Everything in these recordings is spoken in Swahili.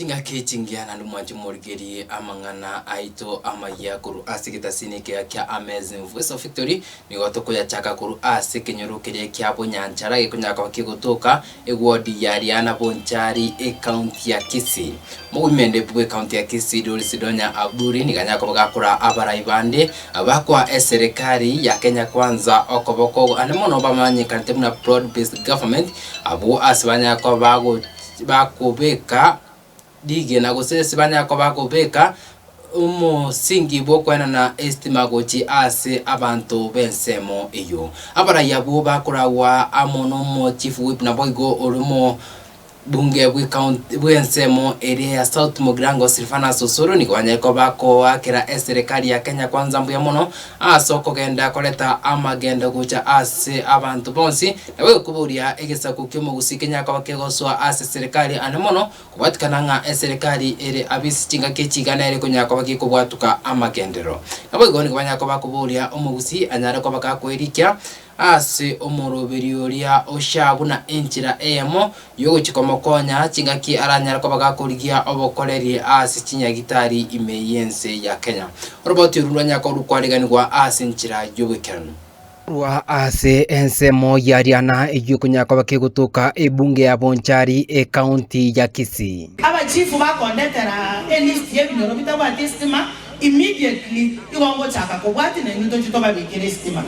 Chinga kichingiana n'umwanji murigeri amangana aito amaya kuru asigita sinike kya Amazing Voice of Victory ni gotoko ya chaka kuru asikenyorokere kya bonyanchara ikunyaka bakigutuka egwodi yariana bonchari county ya Kisii mugimende bwe county ya Kisii doli sidonya aburi ni ganyako bagakura abarayibande abakwa serikali ya Kenya Kwanza okoboko anemono bamanye kantemuna broad based government abo asibanya ko bakubeka dige na gusese banyako bakubeka umusingi bokwena na estima gochi ase abantu bensemo iyo abarayabo bakurawa amono mo chief whip na boygo olumo bunge bwe county bwensemo area South Mugirango Silvana Susuru ni kwanyako bako akira serikali ya Kenya Kwanza mbuya mono asoko genda koleta amagenda gucha ase abantu bonsi nawe kuburia egesaku kyo mugusikenya kwa kegoswa ase serikali anemono kubatikana nga serikali ere abisi chinga kechigana ere kunyako bakikubwatuka amagendero nabo igoni kwanyako bakuburia omugusi anyara kwa bakakwerikia ase omoroberiyoria oshabuna enchira emo yogo chikomokonya chingaki aranyara ko bagakurigia obokoleri ase chinyagitari imeyense ya Kenya roboti ruranya ko rukwariganirwa ase enchira yobekano rwa ase ensemo yariana ejukunya ko bakigutuka ebunge ya Bonchari county ya Kisii abachifu bakondetera list yebinyoro bitaba testima immediately igongo chaka ko bwati na nyundo chitoba bikire stima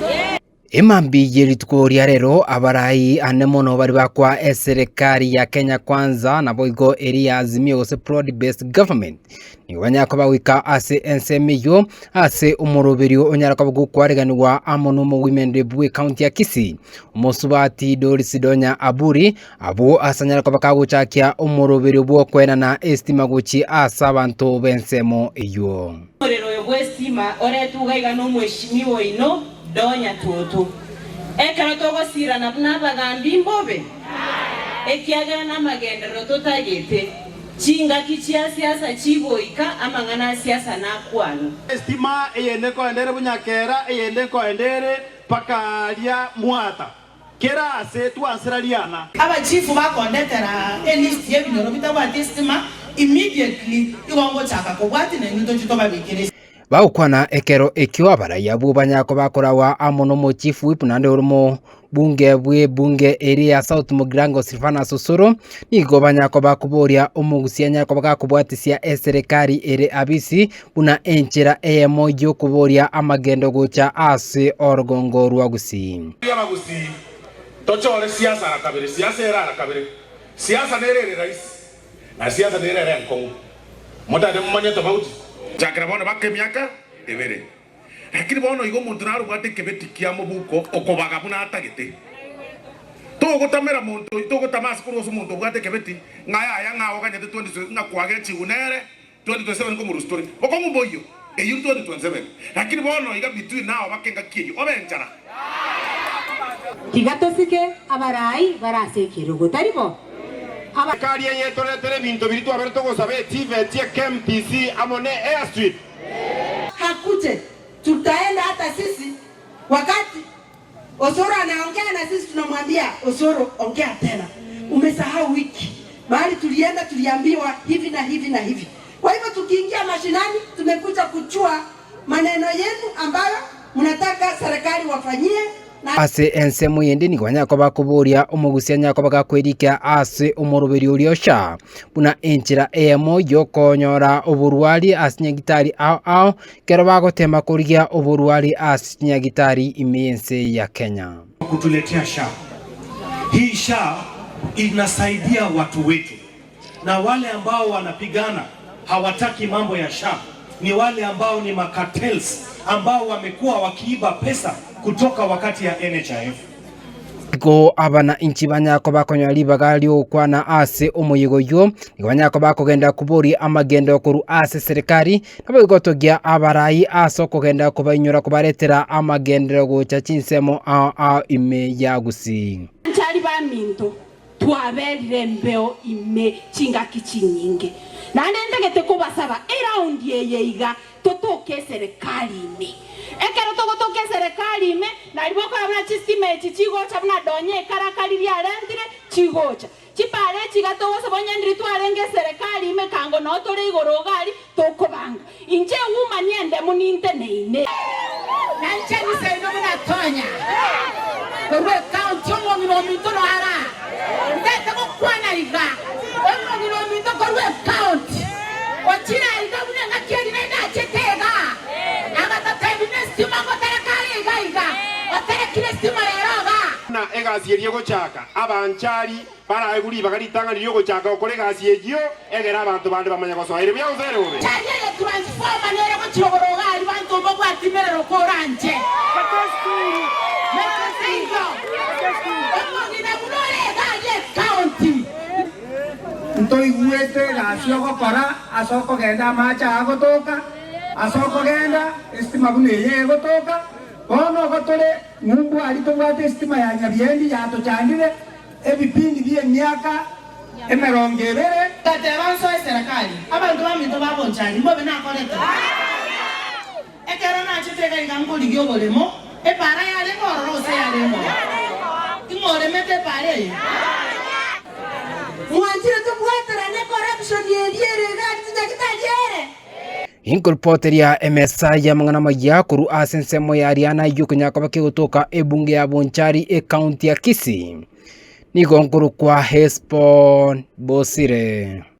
Imambi yeritukoria rero abarai anemono bari bakwa serikali ya Kenya Kwanza na boigo area Azimio se broad based government ni banyako bawika ase ensemiyo ase umoroberio onyarako bugukwareganirwa amono mu women bwe county ya Kisii umusubati doli sidonya aburi abo asanyarako bakaguchakia umoroberio bwo kwena na estima guchi asa abantu bensemo iyo orero yobwestima oretuga no mweshimiwo ino donya tutu ekero togosira na bagambi mbobe ekiaga na magendero totagete chinga kichia siasa chiboika amangana siasa na kwano estima eyende ko endere bunyakera eyende ko endere pakalia mwata kera ase twansiraliana abachifu bakondetera list yebinyoro bitaba testima immediately igongo chaka ko bwati na nyundo chitoba bikire baukwana ekero ekyo abaraya bubanyako bakorawa amono mo chief whip nande urumo bunge area South Mugirango Silvana Susuru nigo banyako bakuboria umugusianya ko bakakubwatisia serikali ere abisi buna enchira emo yo kuboria amagendo gocha ase orgongo rwagusi yabagusi tochore siasa rakabere siasa era rakabere siasa nerere rais na siasa nerere nkongo mutade mmanya tofauti Jakra bono bakke miaka ebere. Lakini bono igo muntu naru bwate kebeti kia mubuko okobaga buna atagete. To gotamera muntu to gotamasa kuri oso muntu bwate kebeti ngaya ya ngawo kanye 20 ngakwage chigunere 2027 ko mu story. Boko muboyo eyu 2027. Lakini bono iga between nawo bakenga kiyo obenjara. Tigatosike abarai barasekero gotaribo. Kari yenye toletere bintu biritu aberto gosabe TVT KMTC amone airstrip Hakuje tutaenda hata sisi wakati Osoro anaongea na sisi tunamwambia Osoro ongea tena umesahau wiki bali tulienda tuliambiwa hivi na hivi na hivi kwa hivyo tukiingia mashinani tumekuja kuchua maneno yenu ambayo mnataka serikali wafanyie ase ensemo yende ni kwanyako bakuboria umugusianya ko bagakwirika ase umurubiri uryosha buna enchira emo yokonyora oburwali asinyagitari ao kero bagotemba kurigia oburwali asinyagitari imense ya Kenya kutuletea SHA. Hii SHA inasaidia watu wetu na wale ambao wanapigana hawataki mambo ya SHA ni wale ambao ni makartels ambao wamekuwa wakiiba pesa kutoka wakati ya NHIF. Go abana inchi banyako bakonyali bagali okwana ase umuyigo yo banyako bakogenda kubori amagendo kuru ase serikali nabo igotogia abarai aso kogenda kubanyura kubaretera amagendero gocha chinsemo ime yagusi ntari baminto twaberire mbeo ime chinga kichinyinge nande ndegete kubasaba around yeyeiga totoke serikali ime ekero togotoke serikali ime na liboko abana chisime chigocha buna donye karakali lya rendire chigocha chipare chigato wasabanya ndiri twarenge serikali imekango no tore igorogali tokobanga inje wuma niende muninte neine nanche ni sendo muna tonya korwe county mo ngino mito no ara ndete ko kwana iga ngo ngino mito korwe county ochina iga muna ngakiri na chetega agata tebine stima ko terekali iga otere kile stima yeroga na egasiyerie gochaka abanchari para eguri bagaritanga niyo gochaka okore gasiyegio egera abantu bande bamanya gosoire bya uzere ube chaje ya transforma nere ko chogoroga ari bantu bo kwatimere rokoranje katosturu mero singo ngo ngina munore gaje county ntoi guete gasio gokora asoko genda macha agotoka asoko genda estima bune ye gotoka bono gotore mungu alitobwate estima ya nyabyendi yato chandire ebipindi bye myaka emerongevere tate abanso serikali abantu bamito babonchani mbobe nakoleta ekero na chitega ingangoli gyobolemo epara yale ngoro se yale ngo ingore mete pare mwanjire to bwatera ne corruption yediere gati jakitaliere inkorpoteria emesa ya mangana maya kuru asensemo ya Ariana yukunya kwa kutoka ebunge ya Bonchari county ya Kisii ni gonkuru kwa Hesbon Bosire.